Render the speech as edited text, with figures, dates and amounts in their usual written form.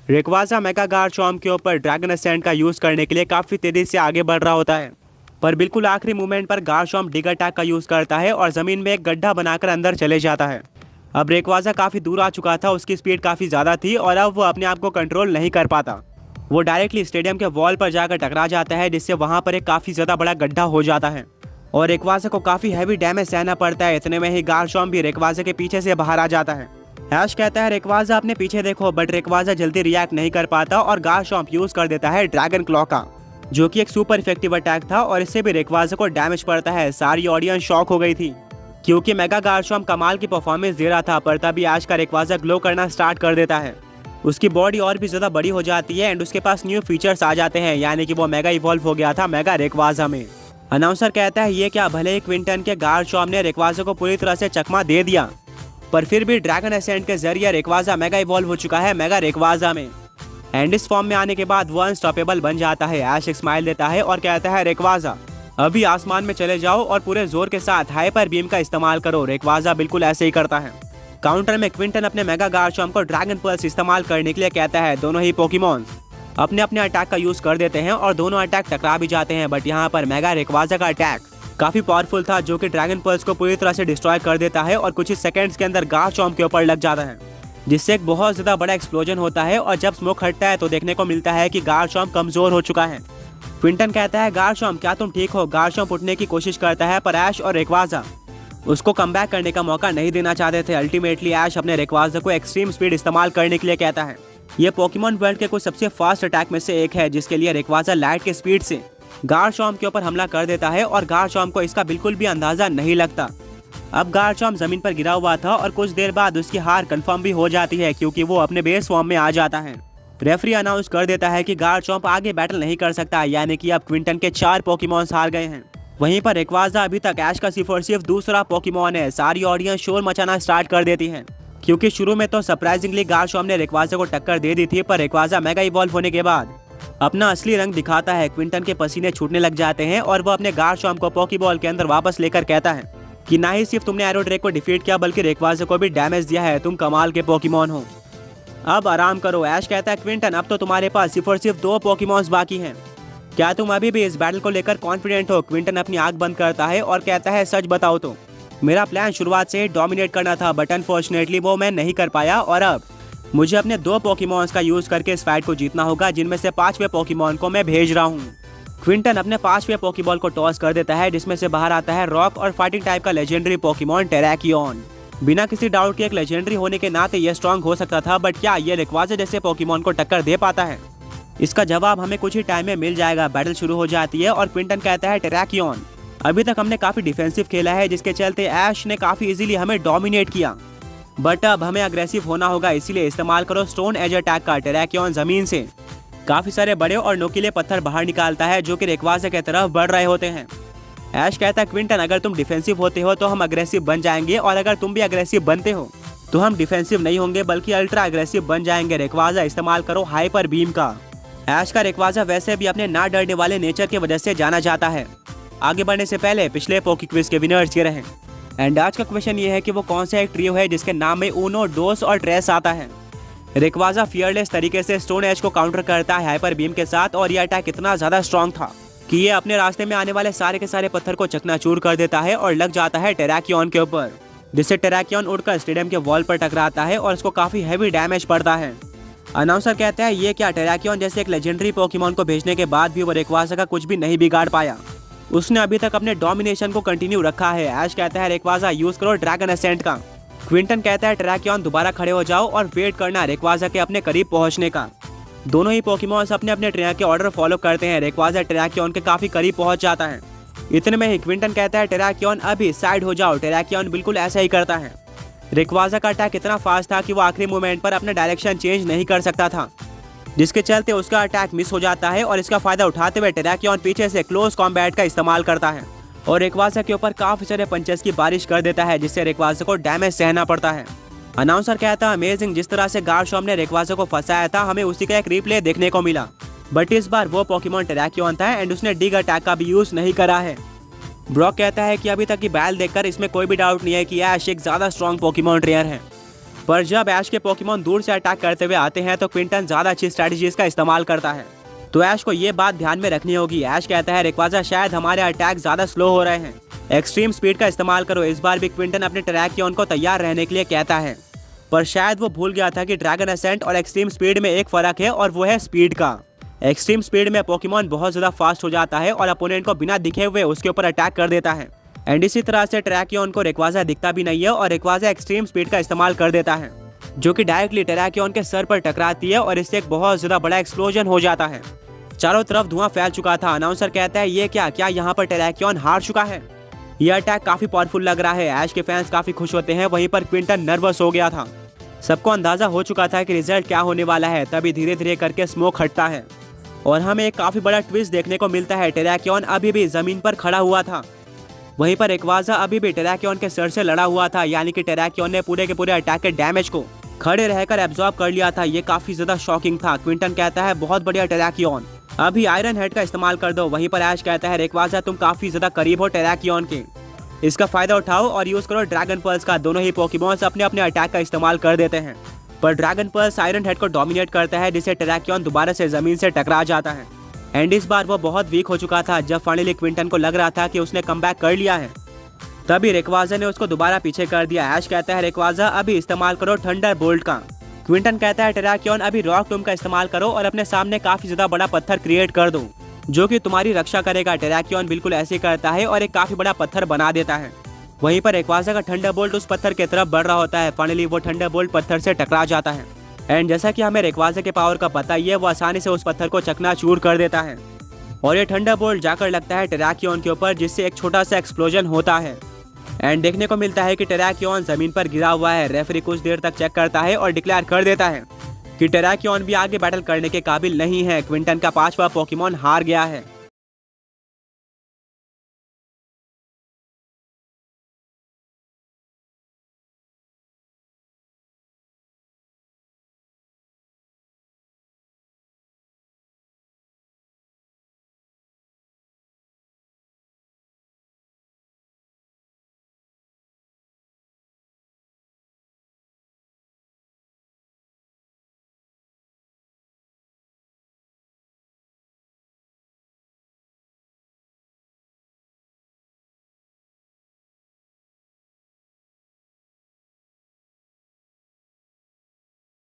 Rayquaza mega Garchomp के ऊपर dragon ascent का यूज करने के लिए काफी तेजी से आगे बढ़ रहा होता है, पर बिल्कुल आखिरी मोमेंट पर गार्चॉम्प डिग अटैक का यूज करता है और जमीन में एक गड्ढा बनाकर अंदर चले जाता है। अब रेक्वाजा काफी दूर आ चुका था, उसकी स्पीड काफी ज्यादा थी और अब वो अपने आप को कंट्रोल नहीं कर पाता। वो डायरेक्टली स्टेडियम के वॉल पर जाकर टकरा जाता है, जिससे वहां पर एक काफी ज्यादा बड़ा गड्ढा हो जाता है और रेक्वाजा को काफी हैवी डैमेज सहना पड़ता है। इतने में ही गार्चॉम्प भी रेक्वाजा के पीछे से बाहर आ जाता है। ऐश कहता है रेक्वाजा अपने पीछे देखो, बट रेक्वाजा जल्दी रिएक्ट नहीं कर पाता और गार्चॉम्प यूज कर देता है ड्रैगन क्लॉ का, जो कि एक सुपर इफेक्टिव अटैक था और इससे भी रेक्वाजा को डैमेज पड़ता है। सारी ऑडियंस शॉक हो गई थी क्योंकि मेगा गार्चॉम्प कमाल की परफॉर्मेंस दे रहा था, पर तभी ऐश का रेक्वाजा ग्लो करना स्टार्ट कर देता है। उसकी बॉडी और भी ज्यादा बड़ी हो जाती है एंड उसके पास न्यू फीचर्स आ जाते हैं, यानी कि वो मेगा इवॉल्व हो गया था मेगा रेक्वाजा में। अनाउंसर कहता है ये क्या, भले ही क्विंटन के गार्चॉम्प ने रेक्वाजा को पूरी तरह से चकमा दे दिया, पर फिर भी ड्रैगन असेंट के जरिए रेक्वाजा मेगा इवॉल्व हो चुका है मेगा रेक्वाजा में एंड इस फॉर्म में आने के बाद वो अनस्टॉपेबल बन जाता है। ऐश एक स्माइल देता है और कहता है रेक्वाजा अभी आसमान में चले जाओ और पूरे जोर के साथ हाइपर बीम का इस्तेमाल करो। रेक्वाजा बिल्कुल ऐसे ही करता है। काउंटर में क्विंटन अपने मेगा गार्चॉम्प को ड्रैगन पल्स इस्तेमाल करने के लिए कहता है। दोनों ही पोकेमॉन्स अपने अपने अटैक का यूज कर देते हैं और दोनों अटैक टकरा भी जाते हैं, बट यहाँ पर मेगा रेक्वाजा का अटैक काफी पावरफुल था, जो कि ड्रैगन पल्स को पूरी तरह से डिस्ट्रॉय कर देता है और कुछ ही सेकंड्स के अंदर गार्चॉम्प के ऊपर लग जाता है, जिससे एक बहुत ज्यादा बड़ा एक्सप्लोजन होता है और जब स्मोक हटता है तो देखने को मिलता है कि गार्चॉम्प कमजोर हो चुका है। क्विंटन कहता है गार्चॉम्प क्या तुम ठीक हो? गार्चॉम्प उठने की कोशिश करता है, पर ऐश और रेक्वाजा उसको कमबैक करने का मौका नहीं देना चाहते थे। अल्टीमेटली ऐश अपने रेक्वाजा को एक्सट्रीम स्पीड इस्तेमाल करने के लिए कहता है। ये पोकेमॉन वर्ल्ड के कुछ सबसे फास्ट अटैक में से एक है, जिसके लिए रेक्वाजा लाइट के स्पीड से गार्चॉम्प के ऊपर हमला कर देता है और गार्चॉम्प को इसका बिल्कुल भी अंदाजा नहीं लगता। अब गार्चॉम्प जमीन पर गिरा हुआ था और कुछ देर बाद उसकी हार कंफर्म भी हो जाती है, क्योंकि वो अपने बेस फॉर्म में आ जाता है। रेफरी अनाउंस कर देता है कि गार्चॉम्प आगे बैटल नहीं कर सकता, यानी कि अब क्विंटन के 4 पोकेमॉन्स हार गए हैं। वहीं पर रेक्वाजा अभी तक ऐश का सिर्फ और सिर्फ दूसरा पोकेमॉन है। सारी ऑडियंस शोर मचाना स्टार्ट कर देती है, क्योंकि शुरू में तो सरप्राइजिंगली गार्चॉम्प ने रेक्वाजा को टक्कर दे दी थी, पर रेक्वाजा मेगा इवॉल्व होने के बाद अपना असली रंग दिखाता है। क्विंटन के पसीने छूटने लग जाते हैं और वो अपने गार्चॉम्प को पोकेबॉल के अंदर वापस लेकर कहता है कि ना ही सिर्फ तुमने एरोड्रेक को डिफीट किया, बल्कि रेक्वाजा को भी डैमेज दिया है। तुम कमाल के पोकेमॉन हो, अब आराम करो। ऐश कहता है क्विंटन अब तो तुम्हारे पास सिर्फ और सिर्फ 2 पोकेमॉन्स बाकी हैं, क्या तुम अभी भी इस बैटल को लेकर कॉन्फिडेंट हो? क्विंटन अपनी आंख बंद करता है और कहता है सच बताओ तो मेरा प्लान शुरुआत से डोमिनेट करना था, बट अनफॉर्चुनेटली वो मैं नहीं कर पाया और अब मुझे अपने 2 पोकेमॉन्स का यूज करके इस फाइट को जीतना होगा, जिनमें से 5वें पोकेमॉन को मैं भेज रहा हूँ। क्विंटन अपने 5वें पोकेबॉल को टॉस कर देता है, जिसमें से बाहर आता है रॉक और फाइटिंग टाइप का लेजेंडरी पोकेमॉन टेराकियन। बिना किसी डाउट के एक लेजेंडरी होने के नाते ये स्ट्रॉन्ग हो सकता था, बट क्या ये रेक्वाजा जैसे पोकेमॉन को टक्कर दे पाता है? इसका जवाब हमें कुछ ही टाइम में मिल जाएगा। बैटल शुरू हो जाती है और क्विंटन कहता है टेराकियन अभी तक हमने काफी डिफेंसिव खेला है, जिसके चलते ऐश ने काफी इजीली हमें डोमिनेट किया, बट अब हमें अग्रेसिव होना होगा, इसीलिए इस्तेमाल करो स्टोन एज अटैक का। टेराकियन जमीन से काफी सारे बड़े और नुकीले पत्थर बाहर निकालता है, जो कि रेक्वाजा की तरफ बढ़ रहे होते हैं। ऐश कहता है क्विंटन अगर तुम डिफेंसिव होते हो तो हम अग्रेसिव बन जाएंगे, और अगर तुम भी अग्रेसिव बनते हो तो हम डिफेंसिव नहीं होंगे बल्कि अल्ट्रा अग्रेसिव बन जाएंगे। रेक्वाजा इस्तेमाल करो हाइपर बीम का। ऐश का रेक्वाजा वैसे भी अपने ना डरने वाले नेचर की वजह से जाना जाता है। आगे बढ़ने से पहले पिछले पोकी क्विज के विनर्स ये रहे, एंड आज का क्वेश्चन ये है कि वो कौन सा एक ट्रियो है जिसके नाम में ऊनो, डोस और ट्रेस आता है। रेक्वाजा फियरलेस तरीके से स्टोन एज को काउंटर करता है हाइपर बीम के साथ, और यह अटैक इतना ज्यादा स्ट्रॉन्ग था कि ये अपने रास्ते में आने वाले सारे के सारे पत्थर को चकनाचूर कर देता है और लग जाता है टेराकियन के ऊपर, जिससे टेराकियन उड़कर स्टेडियम के वॉल पर टकराता है और उसको काफी हैवी डैमेज पड़ता है। अनाउंसर कहता है ये क्या, टेराकियन जैसे एक लेजेंडरी पोकेमॉन को भेजने के बाद भी वो रेक्वाजा का कुछ भी नहीं बिगाड़ पाया। उसने अभी तक अपने डोमिनेशन को कंटिन्यू रखा है। ऐश कहता है रेक्वाजा यूज करो ड्रैगन असेंट का। क्विंटन कहता है टेराकियन दोबारा खड़े हो जाओ और वेट करना रेक्वाजा के अपने करीब पहुंचने का। दोनों ही पोकेमॉन्स अपने अपने ट्रेनर के ऑर्डर फॉलो करते हैं। रेक्वाजा टेराकियन के काफी करीब पहुंच जाता है। इतने में ही क्विंटन कहता है टेराकियन अभी साइड हो जाओ। टेराकियन बिल्कुल ऐसा ही करता है। रेक्वाजा का अटैक इतना फास्ट था कि वो आखिरी मोमेंट पर अपना डायरेक्शन चेंज नहीं कर सकता था, जिसके चलते उसका अटैक मिस हो जाता है और इसका फायदा उठाते हुए टेराकियन पीछे से क्लोज कॉम्बैट का इस्तेमाल करता है और रेक्वाजा के ऊपर काफी सारे पंचेस की बारिश कर देता है, जिससे रेक्वाजा को डैमेज सहना पड़ता है। अनाउंसर कहता है अमेजिंग, जिस तरह से गार्चॉम्प ने रेक्वाजा को फंसाया था हमें उसी का एक रिप्ले देखने को मिला, बट इस बार वो पोकेमॉन टेराकियन था एंड उसने डिग अटैक का भी यूज नहीं करा है। ब्रॉक कहता है कि अभी तक की बैल देखकर इसमें कोई भी डाउट नहीं है कि ऐश एक ज्यादा स्ट्रॉन्ग पोकेमॉन ट्रेनर है। पर जब ऐश के पोकेमॉन दूर से अटैक करते हुए आते हैं तो क्विंटन ज्यादा अच्छी स्ट्रेटजीज का इस्तेमाल करता है। तो ऐश को ये बात ध्यान में रखनी होगी। ऐश कहता है रेक्वाजा शायद हमारे अटैक ज्यादा स्लो हो रहे हैं, एक्सट्रीम स्पीड का इस्तेमाल करो। इस बार भी क्विंटन अपने टरैकियन को तैयार रहने के लिए कहता है, पर शायद वो भूल गया था कि ड्रैगन असेंट और एक्सट्रीम स्पीड में एक फर्क है और वो है स्पीड का। एक्सट्रीम स्पीड में पोकेमॉन बहुत ज्यादा फास्ट हो जाता है और अपोनेंट को बिना दिखे हुए उसके ऊपर अटैक कर देता है। एंड इसी तरह से टरैकियन को रेक्वाजा दिखता भी नहीं है और रेक्वाजा एक्सट्रीम स्पीड का इस्तेमाल कर देता है, जो कि डायरेक्टली टरैकियन के सर पर टकराती है और इससे एक बहुत ज्यादा बड़ा एक्सप्लोजन हो जाता है। चारों तरफ धुआं फैल चुका था। अनाउंसर कहता है ये क्या यहाँ पर टरैकियन हार चुका है? यह अटैक काफी पावरफुल लग रहा है। ऐश के फैंस काफी खुश होते हैं, वहीं पर क्विंटन नर्वस हो गया था। सबको अंदाजा हो चुका था कि रिजल्ट क्या होने वाला है। तभी धीरे धीरे करके स्मोक हटता है और हमें एक काफी बड़ा ट्विस्ट देखने को मिलता है। टरैकियन अभी भी जमीन पर खड़ा हुआ था, वहीं पर रेक्वाजा अभी भी टरैकियन के सर से लड़ा हुआ था, यानी कि टरैकियन ने पूरे के पूरे अटैक के डैमेज को खड़े रहकर एब्जॉर्ब कर लिया था। ये काफी ज्यादा शॉकिंग था। क्विंटन कहता है बहुत बढ़िया टरैकियन, अभी आयरन हेड का इस्तेमाल कर दो। वहीं पर ऐश कहता है रेक्वाजा तुम काफी ज्यादा करीब हो टरैकियन के, इसका फायदा उठाओ और यूज करो ड्रैगन पल्स का। दोनों ही पोकेमॉन्स अपने अपने अटैक का इस्तेमाल कर देते हैं, पर ड्रैगन पल्स आयरन हेड को डोमिनेट करता है, जिससे टरैकियन दोबारा से जमीन से टकरा जाता है। एंड इस बार वो बहुत वीक हो चुका था। जब फाइनली क्विंटन को लग रहा था कि उसने कमबैक कर लिया है, तभी रेक्वाजा ने उसको दोबारा पीछे कर दिया। ऐश कहता है रेक्वाजा अभी इस्तेमाल करो थंडर बोल्ट का। क्विंटन कहता है टरैकियन अभी रॉक टूम का इस्तेमाल करो और अपने सामने काफी ज्यादा बड़ा पत्थर क्रिएट कर दो, जो कि तुम्हारी रक्षा करेगा। टरैकियन बिल्कुल ऐसे करता है और एक काफी बड़ा पत्थर बना देता है। वहीं पर रेक्वाजा का थंडर बोल्ट उस पत्थर की तरफ बढ़ रहा होता है। फाइनली वो थंडर बोल्ट पत्थर से टकरा जाता है एंड जैसा कि हमें रेक्वाजा के पावर का पता ही है, वो आसानी से उस पत्थर को चकनाचूर कर देता है और ये थंडर बोल्ट जाकर लगता है टरैकियन के ऊपर, जिससे एक छोटा सा एक्सप्लोजन होता है। एंड देखने को मिलता है कि टरैकियन जमीन पर गिरा हुआ है। रेफरी कुछ देर तक चेक करता है और डिक्लेयर कर देता है कि टरैकियन भी आगे बैटल करने के काबिल नहीं है। क्विंटन का 5वां पोकेमॉन हार गया है।